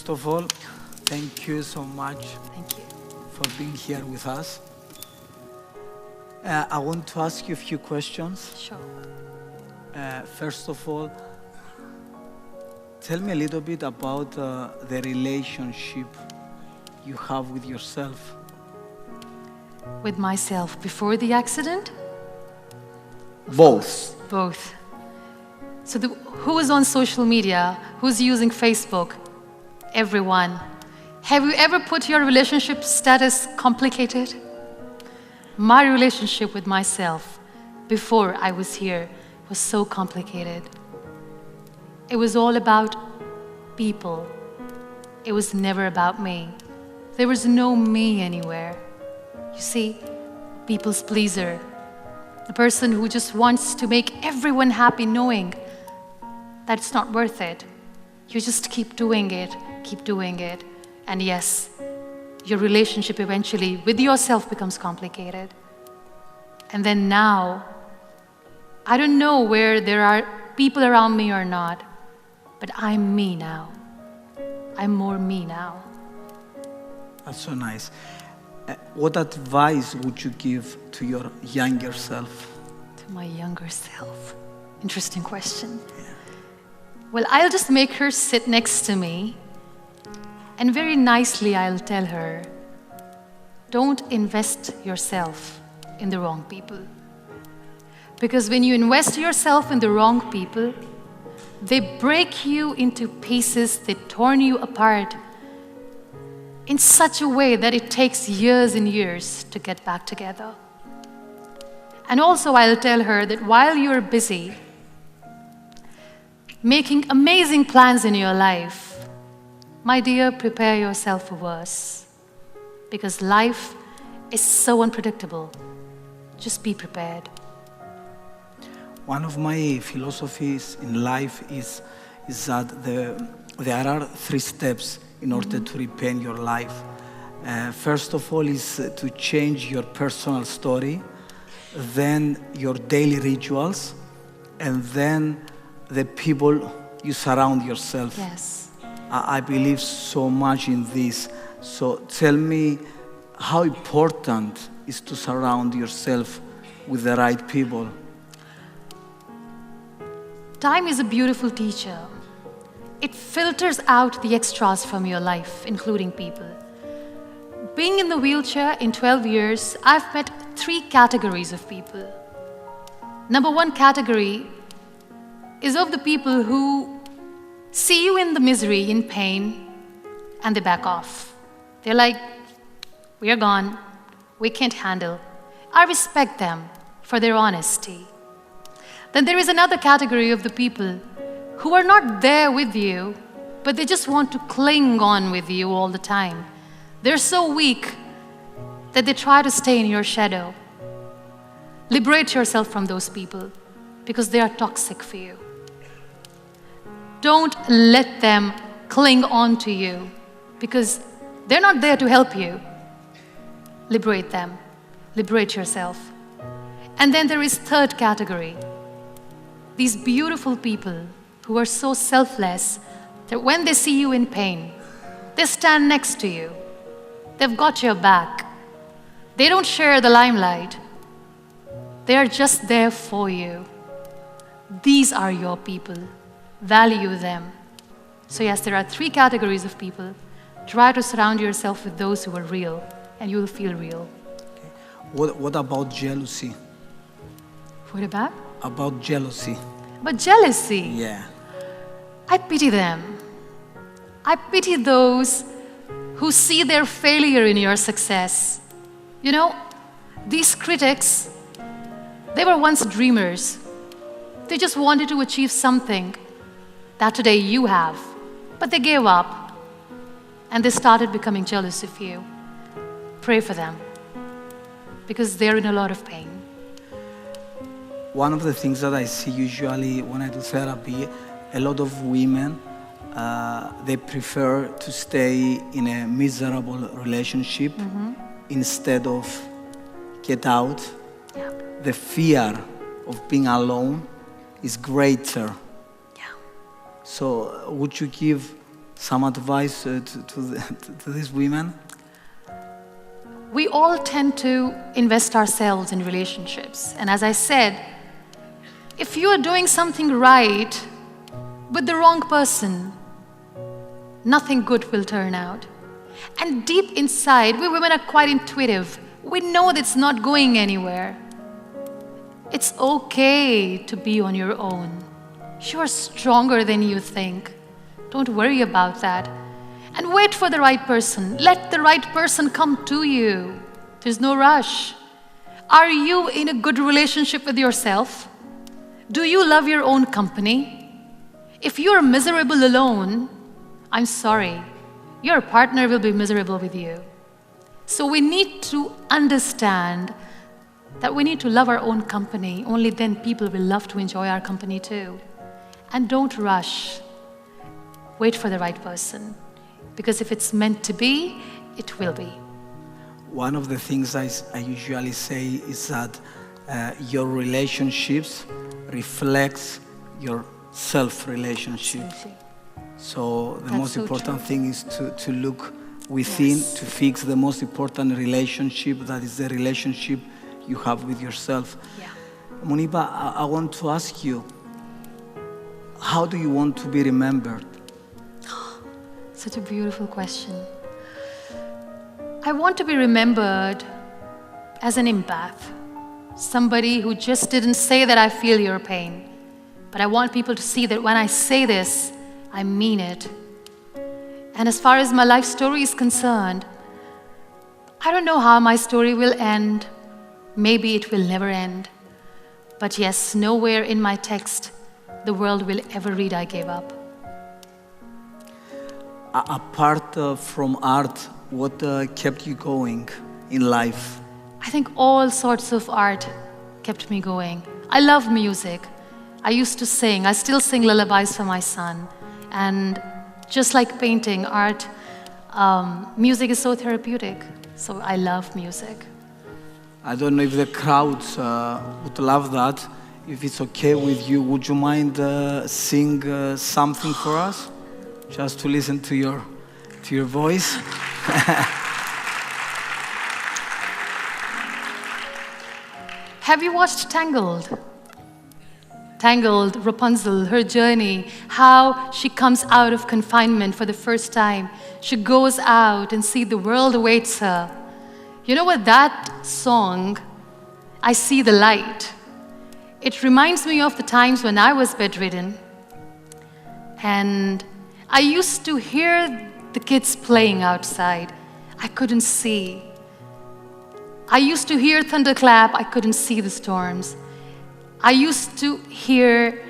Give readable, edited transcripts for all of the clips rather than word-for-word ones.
First of all, thank you so much Thank you. for being here with us. I want to ask you a few questions. Sure. First of all, tell me a little bit about the relationship you have with yourself. With myself before the accident? Both. Both. So who is on social media? Who's using Facebook? Everyone. Have you ever put your relationship status complicated? My relationship with myself before I was here was so complicated. It was all about people. It was never about me. There was no me anywhere. You see, people's pleaser. The person who just wants to make everyone happy knowing that it's not worth it. You just keep doing it. And yes, your relationship eventually with yourself becomes complicated. And then now, I don't know where there are people around me or not, but I'm me now. I'm more me now. That's so nice. What advice would you give to your younger self? To my younger self. Interesting question. Yeah. Well, I'll just make her sit next to me, and very nicely I'll tell her, don't invest yourself in the wrong people. Because when you invest yourself in the wrong people, they break you into pieces, they torn you apart in such a way that it takes years and years to get back together. And also I'll tell her that while you're busy making amazing plans in your life, my dear, prepare yourself for worse. Because life is so unpredictable. Just be prepared. One of my philosophies in life is that there are 3 steps in order to repaint your life. First of all is to change your personal story, then your daily rituals, and then the people you surround yourself. Yes. I believe so much in this. So tell me how important is to surround yourself with the right people. Time is a beautiful teacher. It filters out the extras from your life, including people. Being in the wheelchair in 12 years, I've met 3 categories of people. Number 1 category is of the people who see you in the misery, in pain, and they back off. They're like, we are gone, we can't handle. I respect them for their honesty. Then there is another category of the people who are not there with you, but they just want to cling on with you all the time. They're so weak that they try to stay in your shadow. Liberate yourself from those people because they are toxic for you. Don't let them cling on to you because they're not there to help you. Liberate them. Liberate yourself. And then there is 3rd category. These beautiful people who are so selfless that when they see you in pain, they stand next to you. They've got your back. They don't share the limelight. They are just there for you. These are your people. Value them. So yes, there are 3 categories of people. Try to surround yourself with those who are real, and you will feel real. Okay. What about jealousy? What about? About jealousy. But jealousy. Yeah. I pity them. I pity those who see their failure in your success. You know, these critics, they were once dreamers. They just wanted to achieve something that today you have, but they gave up and they started becoming jealous of you. Pray for them because they're in a lot of pain. One of the things that I see usually when I do therapy, a lot of women, they prefer to stay in a miserable relationship instead of get out. Yeah. The fear of being alone is greater. Yeah. So would you give some advice to these women? We all tend to invest ourselves in relationships. And as I said, if you are doing something right with the wrong person, nothing good will turn out. And deep inside, we women are quite intuitive. We know that it's not going anywhere. It's okay to be on your own. You're stronger than you think. Don't worry about that. And wait for the right person. Let the right person come to you. There's no rush. Are you in a good relationship with yourself? Do you love your own company? If you're miserable alone, I'm sorry, your partner will be miserable with you. So we need to understand that we need to love our own company. Only then people will love to enjoy our company too. And don't rush. Wait for the right person. Because if it's meant to be, it will be. One of the things I usually say is that your relationships reflects your self-relationship. Absolutely. So the That's most so important true. thing is to look within, Yes. to fix the most important relationship, that is the relationship you have with yourself. Yeah. Muniba, I want to ask you, how do you want to be remembered? Such a beautiful question. I want to be remembered as an empath. Somebody who just didn't say that I feel your pain. But I want people to see that when I say this, I mean it. And as far as my life story is concerned, I don't know how my story will end. Maybe it will never end. But yes, nowhere in my text the world will ever read I gave up. Apart from art, what kept you going in life? I think all sorts of art kept me going. I love music. I used to sing. I still sing lullabies for my son. And just like painting, art, music is so therapeutic. So I love music. I don't know if the crowds would love that. If it's okay with you, would you mind sing something for us? Just to listen to your voice. Have you watched Tangled? Tangled, Rapunzel, her journey, how she comes out of confinement for the first time. She goes out and sees the world awaits her. You know what, that song, I See the Light, it reminds me of the times when I was bedridden. And I used to hear the kids playing outside. I couldn't see. I used to hear thunderclap. I couldn't see the storms. I used to hear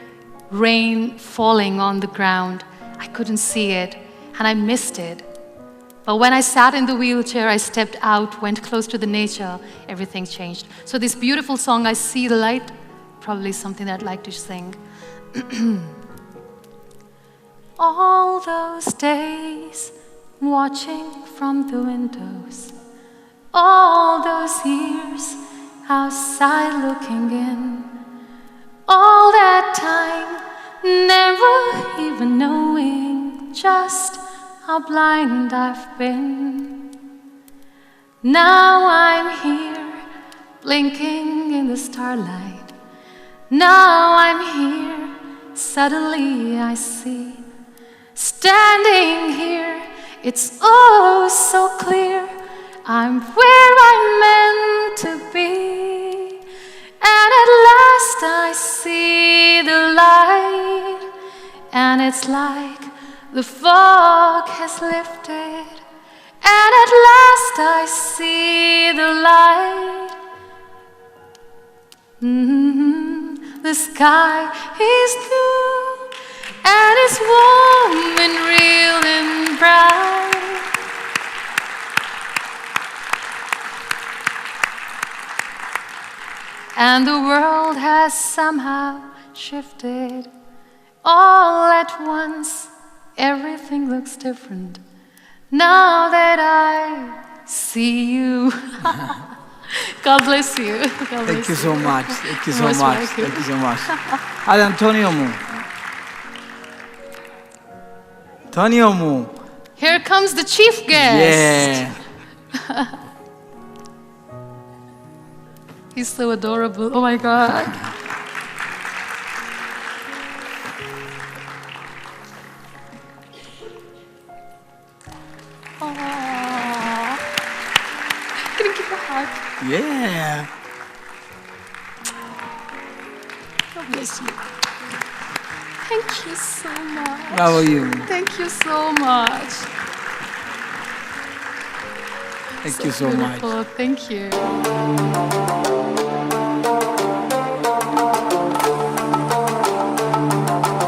rain falling on the ground. I couldn't see it, and I missed it. But when I sat in the wheelchair, I stepped out, went close to the nature, everything changed. So this beautiful song, I See the Light, probably something that I'd like to sing. All those days watching from the windows, all those years outside looking in, all that time never even knowing just how blind I've been. Now I'm here blinking in the starlight. Now I'm here, suddenly I see. Standing here, it's oh so clear, I'm where I'm meant to be. And at last I see the light, and it's like the fog has lifted. And at last I see the light. The sky is blue, and it's warm and real and bright. And the world has somehow shifted. All at once, everything looks different. Now that I see you. God bless you. God bless Thank you so much. Thank you so Most much. welcome. Thank you so much. Ad Antonio μου. Antonio μου. Here comes the chief guest. Yeah. He's so adorable. Oh my God. Aww. Can you give a hug? Yeah. God bless you. Thank you so much. Bravo you. Thank you so much. Thank you so much. Beautiful. Thank you.